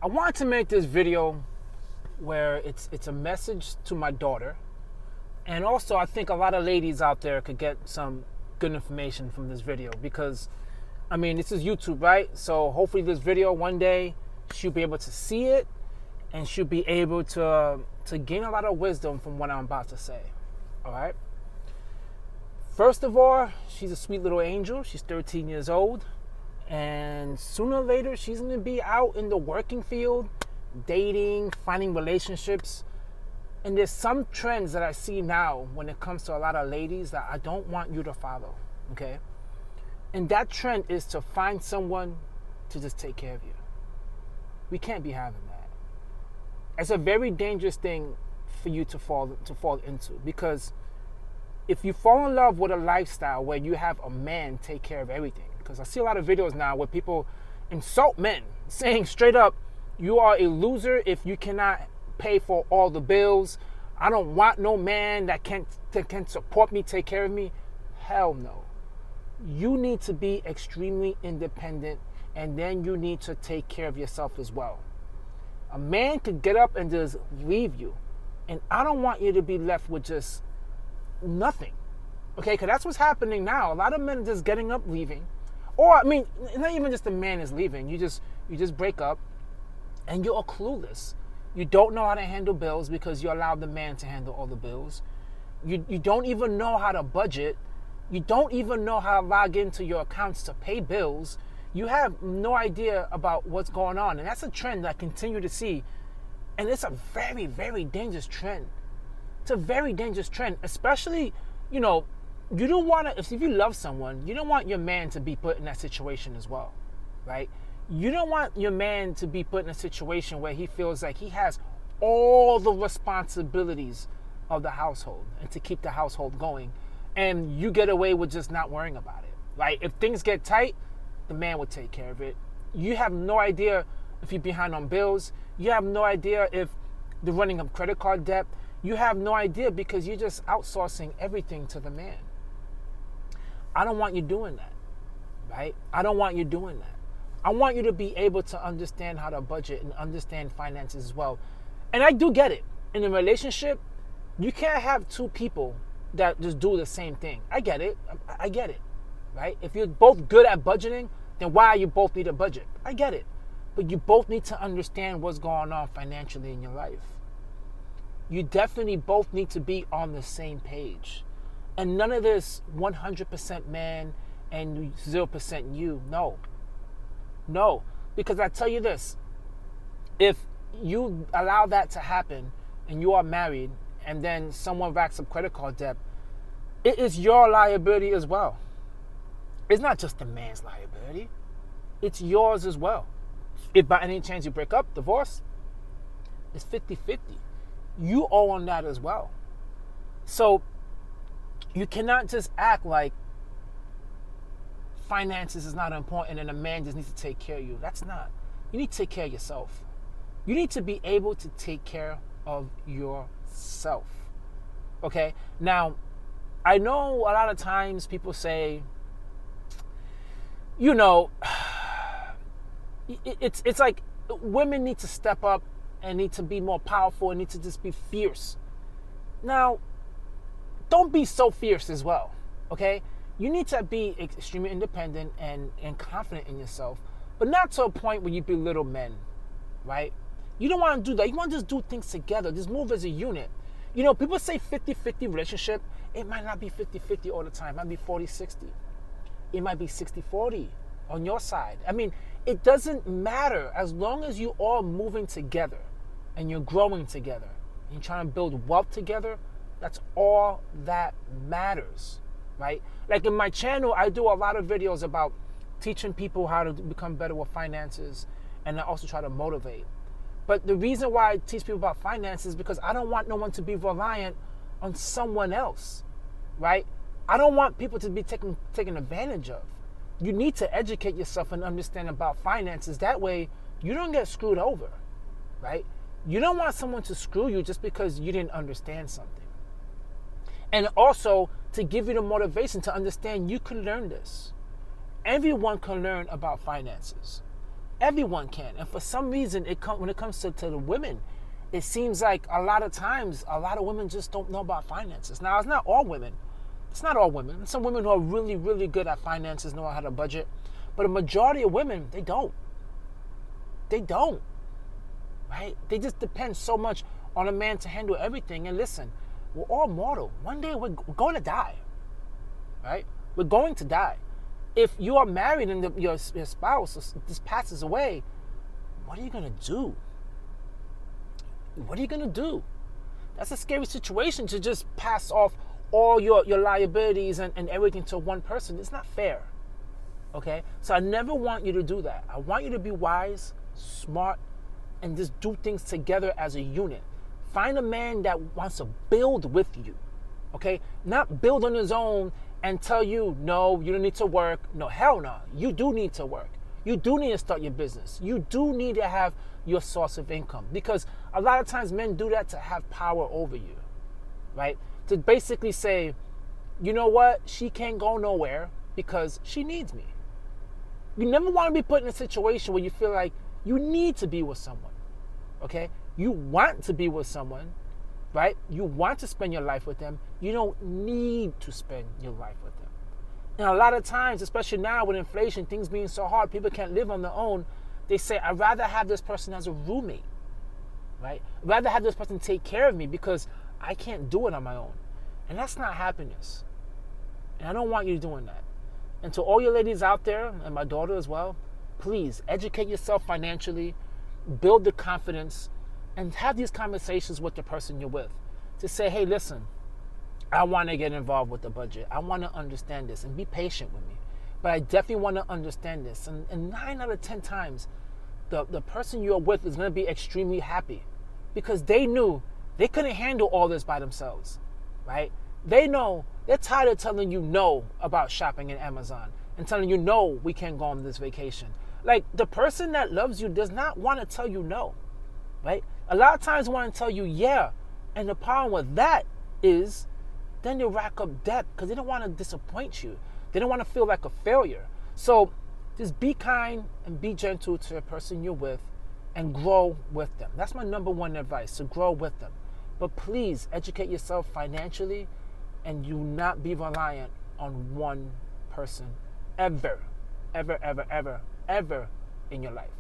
I wanted to make this video where it's a message to my daughter, and also I think a lot of ladies out there could get some good information from this video, because I mean, this is YouTube, right? So hopefully this video one day she'll be able to see it and she'll be able to gain a lot of wisdom from what I'm about to say. All right. First of all, she's a sweet little angel. She's 13 years old. And sooner or later, she's going to be out in the working field, dating, finding relationships. And there's some trends that I see now when it comes to a lot of ladies that I don't want you to follow, okay? And that trend is to find someone to just take care of you. We can't be having that. It's a very dangerous thing for you to fall into, because if you fall in love with a lifestyle where you have a man take care of everything, because I see a lot of videos now where people insult men, saying straight up, you are a loser if you cannot pay for all the bills. I don't want no man that can support me, take care of me. Hell no. You need to be extremely independent, and then you need to take care of yourself as well. A man could get up and just leave you, and I don't want you to be left with just nothing, okay? Because that's what's happening now. A lot of men are just getting up, leaving. Or, I mean, not even just the man is leaving. You just break up, and you're all clueless. You don't know how to handle bills because you allowed the man to handle all the bills. You don't even know how to budget. You don't even know how to log into your accounts to pay bills. You have no idea about what's going on. And that's a trend that I continue to see. And it's a very, very dangerous trend. It's a very dangerous trend, especially, you know, you don't want to, if you love someone, you don't want your man to be put in that situation as well, right? You don't want your man to be put in a situation where he feels like he has all the responsibilities of the household and to keep the household going, and you get away with just not worrying about it. Like, if things get tight, the man will take care of it. You have no idea if you're behind on bills. You have no idea if they're running up credit card debt. You have no idea because you're just outsourcing everything to the man. I don't want you doing that, right? I don't want you doing that. I want you to be able to understand how to budget and understand finances as well. And I do get it. In a relationship, you can't have two people that just do the same thing. I get it. I get it, right? If you're both good at budgeting, then why you both need a budget? I get it. But you both need to understand what's going on financially in your life. You definitely both need to be on the same page. And none of this 100% man and 0% you. No. Because I tell you this, if you allow that to happen and you are married and then someone racks up credit card debt, it is your liability as well. It's not just the man's liability. It's yours as well. If by any chance you break up, divorce, it's 50-50. You owe on that as well. So you cannot just act like finances is not important and a man just needs to take care of you. That's not. You need to take care of yourself. You need to be able to take care of yourself. Okay? Now, I know a lot of times people say, you know, it's like women need to step up and need to be more powerful and need to just be fierce. Now, don't be so fierce as well, okay? You need to be extremely independent and confident in yourself, but not to a point where you belittle men, right? You don't want to do that. You want to just do things together. Just move as a unit. You know, people say 50-50 relationship. It might not be 50-50 all the time. It might be 40-60. It might be 60-40 on your side. I mean, it doesn't matter as long as you all moving together and you're growing together and you're trying to build wealth together. That's all that matters, right? Like in my channel, I do a lot of videos about teaching people how to become better with finances, and I also try to motivate. But the reason why I teach people about finances is because I don't want no one to be reliant on someone else, right? I don't want people to be taken advantage of. You need to educate yourself and understand about finances. That way, you don't get screwed over, right? You don't want someone to screw you just because you didn't understand something. And also to give you the motivation to understand you can learn this. Everyone can learn about finances. Everyone can. And for some reason, when it comes to the women, it seems like a lot of times, a lot of women just don't know about finances. Now, it's not all women. It's not all women. Some women who are really, really good at finances know how to budget. But a majority of women, they don't. They don't. Right? They just depend so much on a man to handle everything. And listen, we're all mortal. One day we're going to die. Right? We're going to die. If you are married and your spouse just passes away, what are you going to do? What are you going to do? That's a scary situation to just pass off all your liabilities and everything to one person. It's not fair. Okay? So I never want you to do that. I want you to be wise, smart, and just do things together as a unit. Find a man that wants to build with you. Okay? Not build on his own and tell you, no, you don't need to work. No, hell no. You do need to work. You do need to start your business. You do need to have your source of income. Because a lot of times men do that to have power over you. Right? To basically say, you know what? She can't go nowhere because she needs me. You never want to be put in a situation where you feel like you need to be with someone. Okay? You want to be with someone, right? You want to spend your life with them. You don't need to spend your life with them. And a lot of times, especially now with inflation, things being so hard, people can't live on their own. They say, I'd rather have this person as a roommate, right? I'd rather have this person take care of me because I can't do it on my own. And that's not happiness. And I don't want you doing that. And to all your ladies out there, and my daughter as well, please educate yourself financially, build the confidence, and have these conversations with the person you're with. To say, hey, listen, I want to get involved with the budget. I want to understand this, and be patient with me. But I definitely want to understand this. And 9 out of 10 times, the person you're with is going to be extremely happy because they knew they couldn't handle all this by themselves, right? They know, they're tired of telling you no about shopping in Amazon and telling you no, we can't go on this vacation. Like, the person that loves you does not want to tell you no, right? A lot of times they want to tell you yeah. And the problem with that is then they rack up debt because they don't want to disappoint you. They don't want to feel like a failure. So just be kind and be gentle to the person you're with and grow with them. That's my number one advice, to grow with them. But please educate yourself financially and do not be reliant on one person ever, ever, ever, ever, ever in your life.